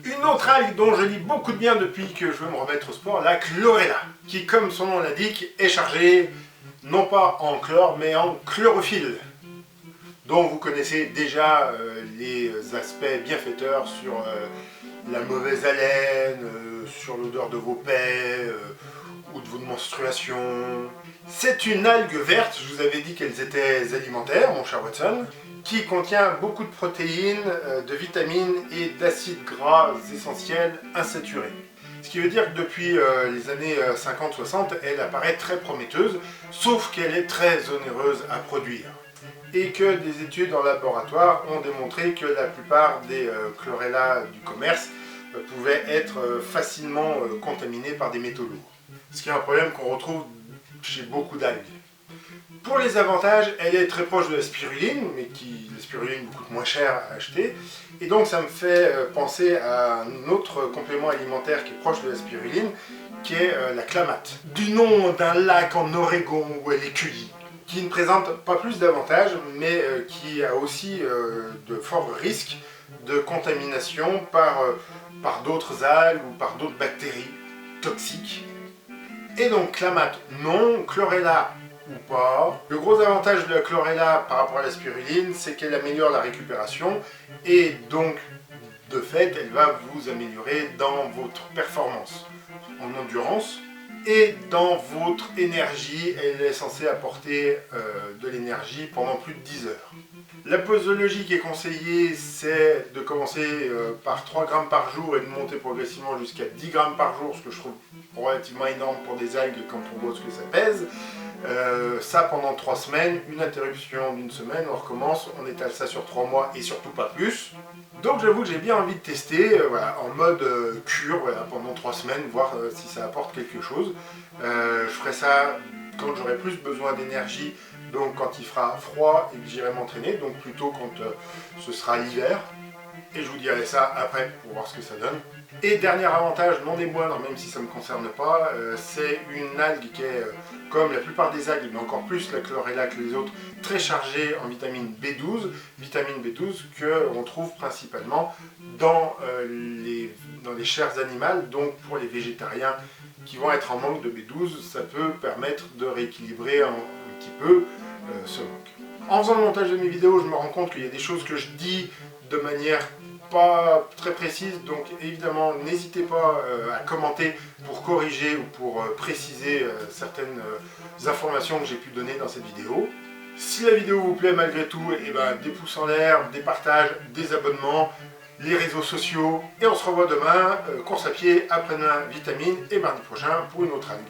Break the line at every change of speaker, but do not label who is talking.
Une autre algue dont je lis beaucoup de bien depuis que je veux me remettre au sport, la chlorella, qui comme son nom l'indique est chargée non pas en chlore mais en chlorophylle, dont vous connaissez déjà les aspects bienfaiteurs sur la mauvaise haleine, sur l'odeur de vos paix ou de votre menstruation. C'est une algue verte, je vous avais dit qu'elles étaient alimentaires, mon cher Watson, qui contient beaucoup de protéines, de vitamines et d'acides gras essentiels insaturés. Ce qui veut dire que depuis les années 50-60, elle apparaît très prometteuse, sauf qu'elle est très onéreuse à produire. Et que des études en laboratoire ont démontré que la plupart des chlorella du commerce pouvaient être facilement contaminés par des métaux lourds. Ce qui est un problème qu'on retrouve chez beaucoup d'algues. Pour les avantages, elle est très proche de la spiruline, mais la spiruline coûte moins cher à acheter. Et donc ça me fait penser à un autre complément alimentaire qui est proche de la spiruline, qui est la clamate. Du nom d'un lac en Oregon où elle est cueillie, qui ne présente pas plus d'avantages, mais qui a aussi de forts risques de contamination par d'autres algues ou par d'autres bactéries toxiques. Et donc clamate non, chlorella ou pas. Le gros avantage de la chlorella par rapport à la spiruline, c'est qu'elle améliore la récupération et donc de fait elle va vous améliorer dans votre performance en endurance et dans votre énergie. Elle est censée apporter de l'énergie pendant plus de 10 heures. La posologie qui est conseillée, c'est de commencer par 3 grammes par jour et de monter progressivement jusqu'à 10 grammes par jour, ce que je trouve relativement énorme pour des algues quand on voit ce que ça pèse. Ça pendant 3 semaines, une interruption d'une semaine, on recommence, on étale ça sur 3 mois et surtout pas plus. Donc j'avoue que j'ai bien envie de tester voilà, en mode cure voilà, pendant 3 semaines, voir si ça apporte quelque chose. Je ferai ça quand j'aurai plus besoin d'énergie, donc quand il fera froid et que j'irai m'entraîner, donc plutôt quand ce sera l'hiver. Et je vous dirai ça après pour voir ce que ça donne. Et dernier avantage, non des moindres, même si ça ne me concerne pas, c'est une algue qui est, comme la plupart des algues, mais encore plus la chlorella que les autres, très chargée en vitamine B12. Vitamine B12 qu'on trouve principalement dans les chairs animales, donc pour les végétariens qui vont être en manque de B12, ça peut permettre de rééquilibrer un petit peu ce manque. En faisant le montage de mes vidéos, je me rends compte qu'il y a des choses que je dis de manière pas très précise, donc évidemment n'hésitez pas à commenter pour corriger ou pour préciser certaines informations que j'ai pu donner dans cette vidéo. Si la vidéo vous plaît malgré tout, et ben, des pouces en l'air, des partages, des abonnements, les réseaux sociaux, et on se revoit demain, course à pied, après-demain, vitamines, et mardi prochain pour une autre algue.